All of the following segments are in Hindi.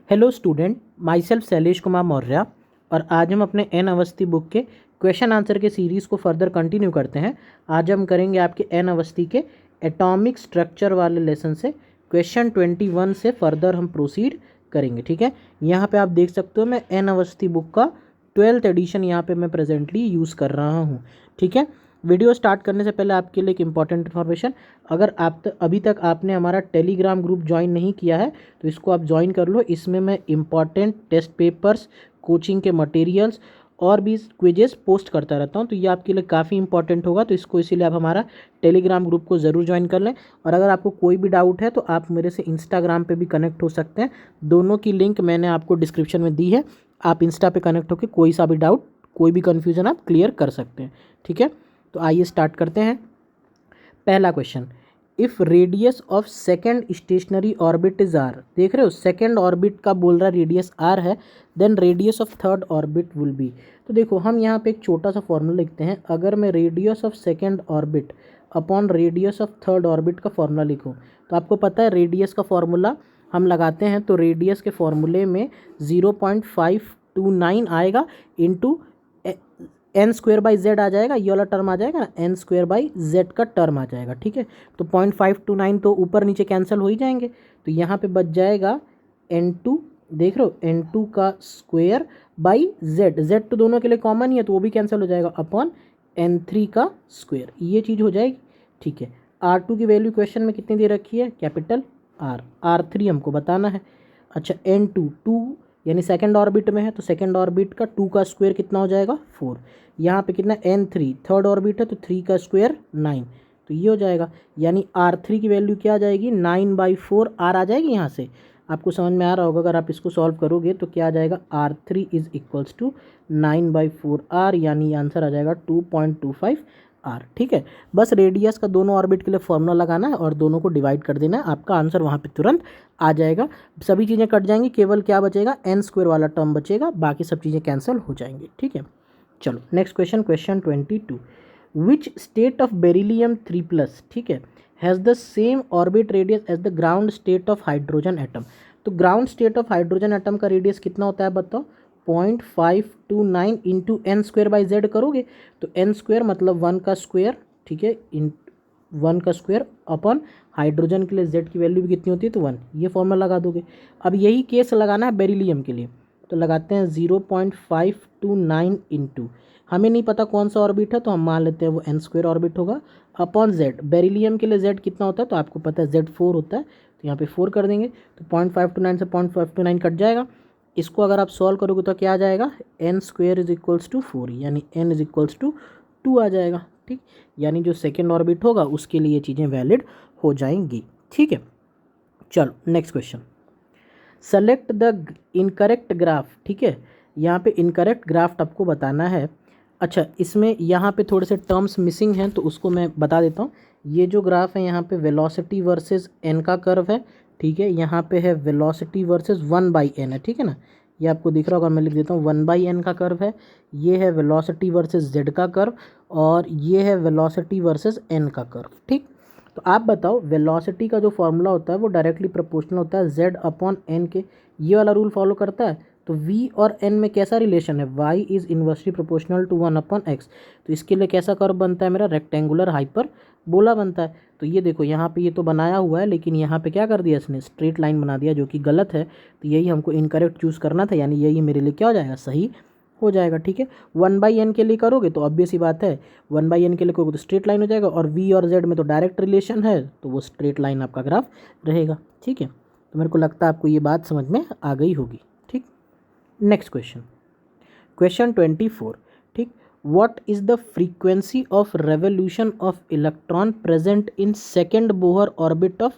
Hello student, my self Shailesh Kumar Maurya और आज हम अपने एन अवस्थी बुक के क्वेश्चन आंसर के सीरीज़ को फर्दर कंटिन्यू करते हैं। आज हम करेंगे आपके एन अवस्थी के एटॉमिक स्ट्रक्चर वाले लेसन से क्वेश्चन 21 से फर्दर हम प्रोसीड करेंगे। ठीक है, यहाँ पे आप देख सकते हो मैं एन अवस्थी बुक का 12th एडिशन यहाँ पे मैं प्रेजेंटली यूज़ कर रहा हूँ। ठीक है, वीडियो स्टार्ट करने से पहले आपके लिए एक इम्पॉर्टेंट इन्फॉर्मेशन, अगर अभी तक आपने हमारा टेलीग्राम ग्रुप ज्वाइन नहीं किया है तो इसको आप ज्वाइन कर लो। इसमें मैं इम्पॉर्टेंट टेस्ट पेपर्स, कोचिंग के मटेरियल्स और भी क्विजेस पोस्ट करता रहता हूँ, तो ये आपके लिए काफ़ी इंपॉर्टेंट होगा। तो इसको इसीलिए आप हमारा टेलीग्राम ग्रुप को ज़रूर ज्वाइन कर लें। और अगर आपको कोई भी डाउट है तो आप मेरे से इंस्टाग्राम पे भी कनेक्ट हो सकते हैं। दोनों की लिंक मैंने आपको डिस्क्रिप्शन में दी है। आप इंस्टा पे कनेक्ट होकर कोई सा भी डाउट, कोई भी कन्फ्यूज़न आप क्लियर कर सकते हैं। ठीक है, तो आइए स्टार्ट करते हैं। पहला question, if radius of second stationary orbit is R, देख रहे हो सेकेंड ऑर्बिट का बोल रहा है रेडियस आर है, then radius of third orbit will be. तो देखो हम यहाँ पे एक छोटा सा फॉर्मूला लिखते हैं। अगर मैं radius of second orbit upon radius of third orbit का फॉर्मूला लिखूँ तो आपको पता है रेडियस का फॉर्मूला हम लगाते हैं, तो रेडियस के फॉर्मूले में 0.529 आएगा into n square by z आ जाएगा, ये वाला टर्म आ जाएगा ना, एन स्क्वेयर बाई जेड का टर्म आ जाएगा। ठीक है, तो 0.529 तो ऊपर नीचे कैंसिल हो ही जाएंगे, तो यहाँ पे बच जाएगा n2, देख रहे हो n2 का स्क्वेयर बाई जेड, जेड तो दोनों के लिए कॉमन ही है तो वो भी कैंसिल हो जाएगा, अपॉन n3 का स्क्वेयर, ये चीज़ हो जाएगी। ठीक है, R2 की वैल्यू क्वेश्चन में कितनी दे रखी है, कैपिटल R, R3 हमको बताना है। अच्छा, n2 2 यानी सेकेंड ऑर्बिट में है तो सेकेंड ऑर्बिट का 2 का स्क्वायर कितना हो जाएगा 4, यहाँ पे कितना n3 थर्ड ऑर्बिट है तो 3 का स्क्वायर 9, तो ये हो जाएगा। यानी R3 की वैल्यू क्या आ जाएगी 9/4 R आ जाएगी। यहाँ से आपको समझ में आ रहा होगा, अगर आप इसको सॉल्व करोगे तो क्या आ जाएगा R3 is equals to 9/4 R, यानी आंसर आ जाएगा 2.25 R। ठीक है, बस रेडियस का दोनों ऑर्बिट के लिए फॉर्मूला लगाना है और दोनों को डिवाइड कर देना है, आपका आंसर वहाँ पे तुरंत आ जाएगा। सभी चीज़ें कट जाएंगी, केवल क्या बचेगा एन स्क्वायर वाला टर्म बचेगा, बाकी सब चीज़ें कैंसिल हो जाएंगी। ठीक है, चलो next question, question 22, which state of beryllium 3+, ठीक है, has the same orbit radius as the ground state of hydrogen atom. तो ground state of hydrogen atom का रेडियस कितना होता है बताओ, 0.529 into n square by z करोगे तो एन स्क्वायर मतलब 1 का स्क्वायर, ठीक है, इन 1 का स्क्वायर अपॉन हाइड्रोजन के लिए जेड की वैल्यू भी कितनी होती है तो 1, ये फॉर्मूला लगा दोगे। अब यही केस लगाना है बेरिलियम के लिए, तो लगाते हैं 0.529 इंटू, हमें नहीं पता कौन सा ऑर्बिट है तो हम मान लेते हैं वो एन स्क्वायर ऑर्बिट होगा, अपॉन जेड, बेरिलियम के लिए जेड कितना होता है तो आपको पता है जेड 4 होता है, तो यहाँ पे 4 कर देंगे तो 0.529 से 0.529 कट जाएगा। इसको अगर आप सॉल्व करोगे तो क्या आ जाएगा n square is equals to 4, यानी एन इज इक्वल्स टू 2 आ जाएगा। ठीक, यानी जो सेकेंड ऑर्बिट होगा उसके लिए ये चीज़ें वैलिड हो जाएंगी। ठीक है, चलो next question, select the incorrect graph. ठीक है, यहाँ पे इनकरेक्ट ग्राफ आपको बताना है। अच्छा, इसमें यहाँ पे थोड़े से टर्म्स मिसिंग हैं तो उसको मैं बता देता हूँ। ये जो ग्राफ है यहाँ पे वेलोसिटी वर्सेस एन का कर्व है। ठीक है, यहाँ पे है वेलोसिटी वर्सेस 1/n है। ठीक है ना, ये आपको दिख रहा होगा, मैं लिख देता हूँ 1/n का कर्व है, ये है वेलोसिटी वर्सेस z का कर्व और ये है वेलोसिटी वर्सेस n का कर्व। ठीक, तो आप बताओ वेलोसिटी का जो फॉर्मूला होता है वो डायरेक्टली प्रोपोर्शनल होता है z अपॉन n के, ये वाला रूल फॉलो करता है। तो v और n में कैसा रिलेशन है, y is inversely proportional to 1/x, तो इसके लिए कैसा कर्व बनता है मेरा, रेक्टेंगुलर हाइपरबोला बनता है। तो ये देखो यहाँ पे ये तो बनाया हुआ है लेकिन यहाँ पे क्या कर दिया इसने, स्ट्रेट लाइन बना दिया जो कि गलत है, तो यही हमको इनकरेक्ट चूज़ करना था, यानी यही मेरे लिए क्या हो जाएगा, सही हो जाएगा। ठीक है, 1/n के लिए करोगे तो ऑब्वियस ही बात है 1/n के लिए करोगे तो स्ट्रेट लाइन हो जाएगा, और v और z में तो डायरेक्ट रिलेशन है तो वो स्ट्रेट लाइन आपका ग्राफ रहेगा। ठीक है, तो मेरे को लगता है आपको ये बात समझ में आ गई होगी। ठीक, नेक्स्ट क्वेश्चन, क्वेश्चन 24, ठीक, what is the frequency of revolution of electron present in second Bohr orbit of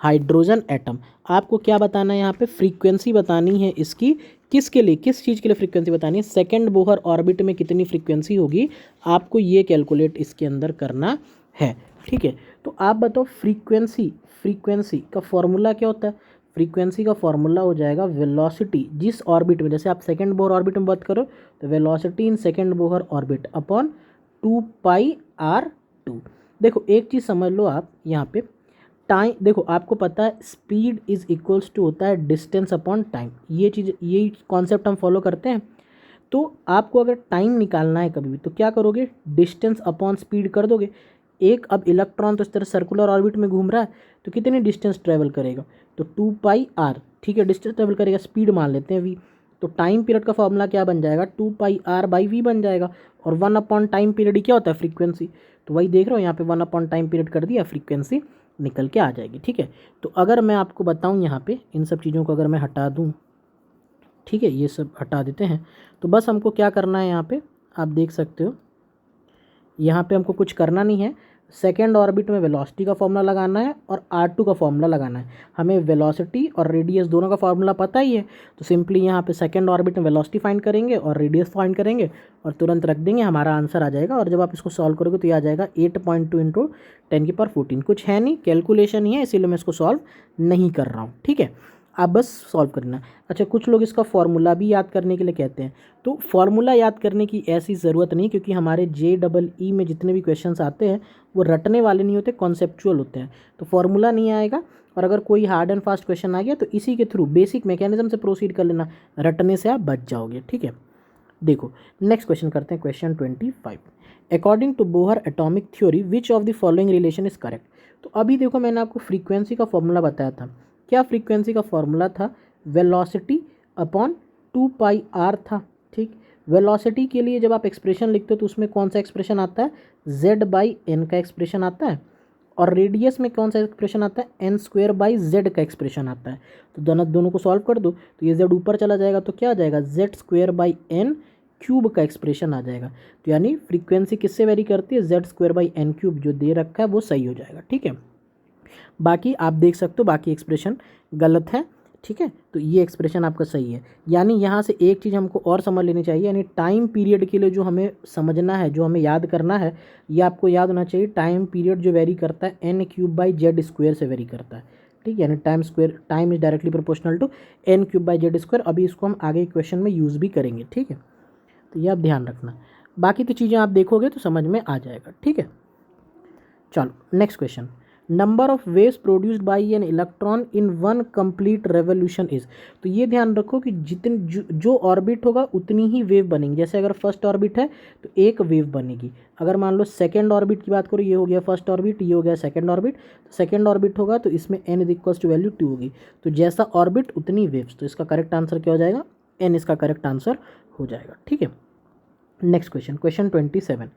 hydrogen atom. आपको क्या बताना है यहाँ पे, फ्रीक्वेंसी बतानी है इसकी, किसके लिए, किस चीज़ के लिए फ्रीक्वेंसी बतानी है, सेकेंड बोहर ऑर्बिट में कितनी फ्रीक्वेंसी होगी, आपको ये कैलकुलेट इसके अंदर करना है। ठीक है, तो आप बताओ फ्रीक्वेंसी, फ्रीक्वेंसी का फॉर्मूला क्या होता है, फ्रीक्वेंसी का फॉर्मूला हो जाएगा वेलोसिटी जिस ऑर्बिट में, जैसे आप सेकेंड बोहर ऑर्बिट में बात करो तो velocity in second Bohr orbit upon 2πr2। देखो एक चीज़ समझ लो आप यहाँ पे, टाइम, देखो आपको पता है स्पीड इज इक्वल्स टू होता है डिस्टेंस अपॉन टाइम, ये चीज़, यही कॉन्सेप्ट हम फॉलो करते हैं। तो आपको अगर टाइम निकालना है कभी भी तो क्या करोगे, डिस्टेंस अपॉन स्पीड कर दोगे। एक अब इलेक्ट्रॉन तो इस तरह सर्कुलर ऑर्बिट में घूम रहा है तो कितनी डिस्टेंस ट्रेवल करेगा, तो 2πr, ठीक है, डिस्टेंस ट्रेवल करेगा, स्पीड मान लेते हैं v। तो टाइम पीरियड का फॉर्मूला क्या बन जाएगा, 2πr/v बन जाएगा। और 1 अपॉन टाइम पीरियड ही क्या होता है, फ्रीक्वेंसी। तो वही देख रहे हो यहाँ पे 1 अपॉन टाइम पीरियड कर दिया, फ्रीक्वेंसी निकल के आ जाएगी। ठीक है, तो अगर मैं आपको बताऊँ यहाँ पे इन सब चीज़ों को अगर मैं हटा दूँ, ठीक है, ये सब हटा देते हैं, तो बस हमको क्या करना है, यहाँ पे आप देख सकते हो, यहाँ पे हमको कुछ करना नहीं है। सेकेंड ऑर्बिट में वेलोसिटी का फॉर्मूला लगाना है और r2 का फॉर्मूला लगाना है। हमें वेलोसिटी और रेडियस दोनों का फॉर्मूला पता ही है, तो सिंपली यहाँ पे सेकेंड ऑर्बिट में वेलोसिटी फाइंड करेंगे और रेडियस फाइंड करेंगे और तुरंत रख देंगे, हमारा आंसर आ जाएगा। और जब आप इसको सॉल्व करोगे तो ये आ जाएगा 8.2 इंटू 10⁻14। कुछ है नहीं, कैलकुलेशन ही है, इसीलिए मैं इसको सॉल्व नहीं कर रहा हूँ। ठीक है, आप बस सॉल्व करना। अच्छा, कुछ लोग इसका फॉर्मूला भी याद करने के लिए कहते हैं, तो फॉर्मूला याद करने की ऐसी ज़रूरत नहीं, क्योंकि हमारे JEE में जितने भी क्वेश्चंस आते हैं वो रटने वाले नहीं होते, कॉन्सेप्चुअल होते हैं, तो फॉर्मूला नहीं आएगा। और अगर कोई हार्ड एंड फास्ट क्वेश्चन आ गया तो इसी के थ्रू बेसिक मैकेनिज्म से प्रोसीड कर लेना, रटने से आप बच जाओगे। ठीक है, देखो नेक्स्ट क्वेश्चन करते हैं, question 25। According to Bohr atomic theory which of the following relation is correct. तो अभी देखो मैंने आपको फ्रीक्वेंसी का फॉर्मूला बताया था, क्या फ्रीक्वेंसी का फॉर्मूला था, वेलोसिटी अपॉन 2πr था। ठीक, वेलोसिटी के लिए जब आप एक्सप्रेशन लिखते हो तो उसमें कौन सा एक्सप्रेशन आता है, z/n का एक्सप्रेशन आता है, और रेडियस में कौन सा एक्सप्रेशन आता है, n² का एक्सप्रेशन आता है। तो दोनों को सॉल्व कर दो तो ये z ऊपर चला जाएगा तो क्या आ जाएगा, z²/n³ का एक्सप्रेशन आ जाएगा। तो यानी फ्रीक्वेंसी किससे वेरी करती है, z²/n³ जो दे रखा है वो सही हो जाएगा। ठीक है, बाकी आप देख सकते हो बाकी एक्सप्रेशन गलत है। ठीक है, तो ये एक्सप्रेशन आपका सही है। यानी यहाँ से एक चीज़ हमको और समझ लेनी चाहिए, यानी टाइम पीरियड के लिए जो हमें समझना है, जो हमें याद करना है, ये आपको याद होना चाहिए। टाइम पीरियड जो वेरी करता है n³/z² से वेरी करता है। ठीक है, यानी time is directly proportional to n³/z²। अभी इसको हम आगे क्वेश्चन में यूज़ भी करेंगे। ठीक है, तो ये आप ध्यान रखना, बाकी तो चीज़ें आप देखोगे तो समझ में आ जाएगा। ठीक है, चलो next question, number of waves produced by an electron in one complete revolution is. तो ये ध्यान रखो कि जितने जो ऑर्बिट होगा उतनी ही वेव बनेंगी। जैसे अगर फर्स्ट ऑर्बिट है तो एक वेव बनेगी, अगर मान लो सेकेंड ऑर्बिट की बात करो, ये हो गया फर्स्ट ऑर्बिट, ये हो गया सेकेंड ऑर्बिट, तो सेकेंड ऑर्बिट होगा तो इसमें n is equals to value 2 होगी। तो जैसा ऑर्बिट उतनी वेव्स, तो इसका करेक्ट आंसर क्या हो जाएगा, n इसका करेक्ट आंसर हो जाएगा। ठीक है, next question, question 27।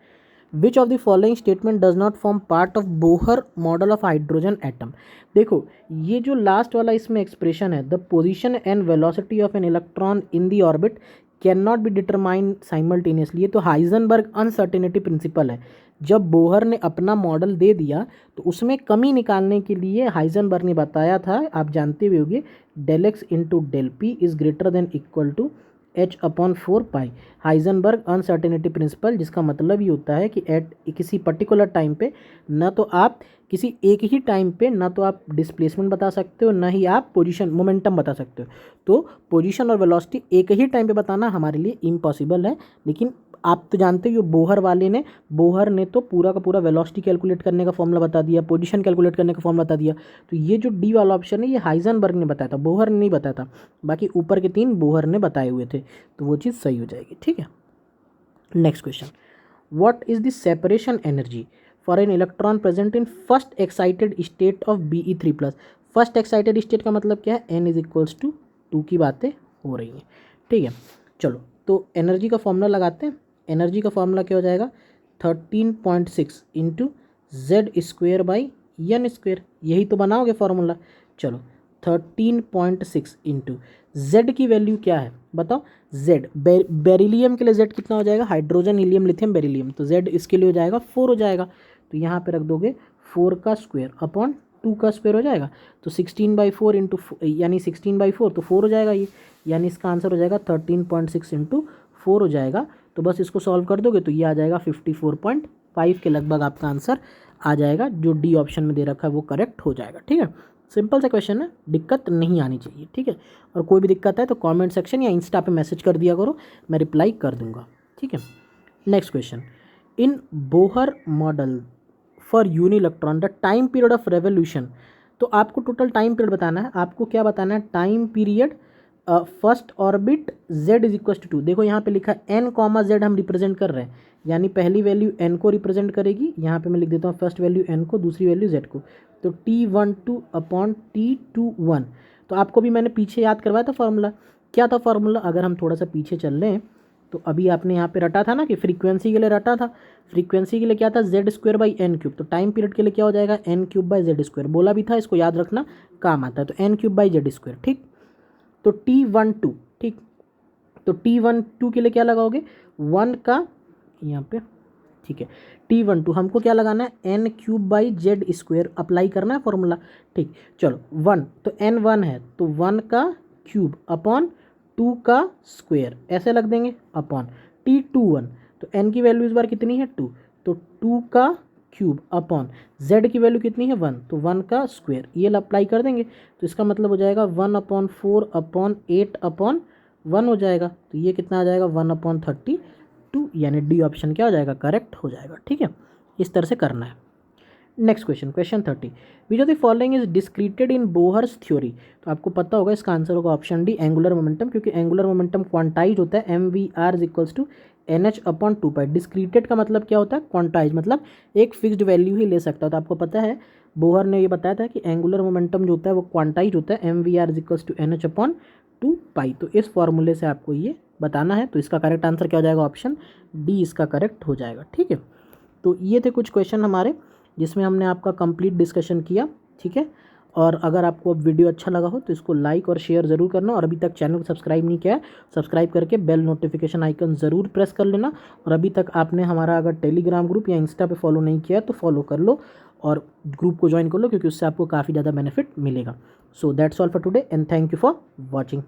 Which of the following statement does not form part of Bohr model of hydrogen atom. देखो ये जो लास्ट वाला इसमें एक्सप्रेशन है, the position and velocity of an electron in the orbit can not be determine simultaneously, ये तो हाइजनबर्ग अनसर्टेनिटी प्रिंसिपल है। जब बोहर ने अपना मॉडल दे दिया तो उसमें कमी निकालने के लिए हाइजनबर्ग ने बताया था, आप जानते हुए होंगे, del x into del P is greater than equal to h/4π, Heisenberg uncertainty principle, जिसका मतलब ये होता है कि एट किसी पर्टिकुलर टाइम पे ना तो आप किसी एक ही टाइम पे ना तो आप डिस्प्लेसमेंट बता सकते हो, ना ही आप पोजीशन मोमेंटम बता सकते हो। तो पोजीशन और वेलोसिटी एक ही टाइम पे बताना हमारे लिए इम्पॉसिबल है। लेकिन आप तो जानते हो बोहर ने तो पूरा का पूरा वेलोसिटी कैलकुलेट करने का फॉर्मूला बता दिया, पोजीशन कैलकुलेट करने का फॉर्मूला बता दिया। तो ये जो डी वाला ऑप्शन है ये हाइजनबर्ग ने बताया था, बोहर ने नहीं बताया था। बाकी ऊपर के 3 बोहर ने बताए हुए थे, तो वो चीज़ सही हो जाएगी। ठीक है, next question, what is the separation energy for an electron present in first excited state of Be3+। First excited state का मतलब क्या है, n इज इक्वल्स टू 2 की बातें हो रही हैं। ठीक है, चलो तो एनर्जी का फॉर्मूला लगाते हैं। एनर्जी का फॉर्मूला क्या हो जाएगा, 13.6 इंटू Z²/n², यही तो बनाओगे फॉर्मूला। चलो 13.6 इंटू Z की वैल्यू क्या है बताओ, Z बेरिलियम के लिए Z कितना हो जाएगा, हाइड्रोजन हीलियम लिथियम बेरिलियम, तो Z इसके लिए हो जाएगा 4 हो जाएगा। तो यहाँ पे रख दोगे 4 का स्क्वायर अपॉन 2 का स्क्वायर हो जाएगा, तो 16/4 इंटू यानी 16/4 तो 4 हो जाएगा ये, यानी इसका आंसर हो जाएगा 13.6 इंटू 4 हो जाएगा। तो बस इसको सॉल्व कर दोगे तो ये आ जाएगा 54.5 के लगभग आपका आंसर आ जाएगा। जो डी ऑप्शन में दे रखा है वो करेक्ट हो जाएगा। ठीक है, सिंपल सा क्वेश्चन है, दिक्कत नहीं आनी चाहिए। ठीक है, और कोई भी दिक्कत है तो कमेंट सेक्शन या इंस्टा पे मैसेज कर दिया करो, मैं रिप्लाई कर दूंगा। ठीक है, next question, in Bohr model for uni electron the time period of revolution तो आपको टोटल टाइम पीरियड बताना है। आपको क्या बताना है? Time period first orbit z is equal to 2। देखो यहाँ पे लिखा n कॉमा जेड हम रिप्रेजेंट कर रहे हैं, यानी पहली वैल्यू n को रिप्रेजेंट करेगी। यहाँ पे मैं लिख देता हूँ फर्स्ट वैल्यू n को, दूसरी वैल्यू z को। तो T12 अपॉन T21। तो आपको भी मैंने पीछे याद करवाया था फॉर्मूला। क्या था फॉर्मूला? अगर हम थोड़ा सा पीछे चल रहे हैं तो अभी आपने यहाँ पे रटा था ना कि फ्रीक्वेंसी के लिए रटा था। फ्रीक्वेंसी के लिए क्या था? Z square by n cube. तो टाइम पीरियड के लिए क्या हो जाएगा? N cube by z square. बोला भी था, इसको याद रखना, काम आता है। तो n cube by z square, ठीक। तो T12, ठीक। तो T12 के लिए क्या लगाओगे? 1 का यहाँ पे, ठीक है। T12 हमको क्या लगाना है? N cube by z square apply करना है फॉर्मूला, ठीक। चलो 1, तो एन 1 है तो 1 का क्यूब अपॉन 2 का स्क्वायर, ऐसे लग देंगे, अपॉन T21। तो एन की वैल्यू इस बार कितनी है? 2। तो 2 का क्यूब अपॉन जेड की वैल्यू कितनी है? 1, तो 1 का स्क्वायर, ये अप्लाई कर देंगे। तो इसका मतलब हो जाएगा 1/4 अपॉन 8/1 हो जाएगा। तो ये कितना आ जाएगा? 1/32, यानी डी ऑप्शन क्या हो जाएगा? करेक्ट हो जाएगा, ठीक है। इस तरह से करना है। Next question, question 30, which of the following is discreted in Bohr's theory. तो आपको पता होगा इसका आंसर होगा ऑप्शन डी, एंगुलर मोमेंटम, क्योंकि एंगुलर मोमेंटम क्वांटाइज होता है। MVR is equals to NH/2π। Discreted का मतलब क्या होता है? क्वांटाइज, मतलब एक फिक्स्ड वैल्यू ही ले सकता है। तो आपको पता है बोहर ने ये बताया था कि एंगुलर मोमेंटम जो होता है वो क्वांटाइज होता है। MVR is equals to NH/2π। तो इस फॉर्मूले से आपको ये बताना है। तो इसका करेक्ट आंसर क्या हो जाएगा? ऑप्शन डी इसका करेक्ट हो जाएगा, ठीक है। तो ये थे कुछ क्वेश्चन हमारे जिसमें हमने आपका कंप्लीट डिस्कशन किया, ठीक है। और अगर आपको अब वीडियो अच्छा लगा हो तो इसको लाइक और शेयर ज़रूर करना, और अभी तक चैनल को सब्सक्राइब नहीं किया है, सब्सक्राइब करके बेल नोटिफिकेशन आइकन ज़रूर प्रेस कर लेना। और अभी तक आपने हमारा अगर टेलीग्राम ग्रुप या इंस्टा पे फॉलो नहीं किया है तो फॉलो कर लो और ग्रुप को ज्वाइन कर लो, क्योंकि उससे आपको काफ़ी ज़्यादा बेनिफिट मिलेगा। So that's all for today and thank you for watching.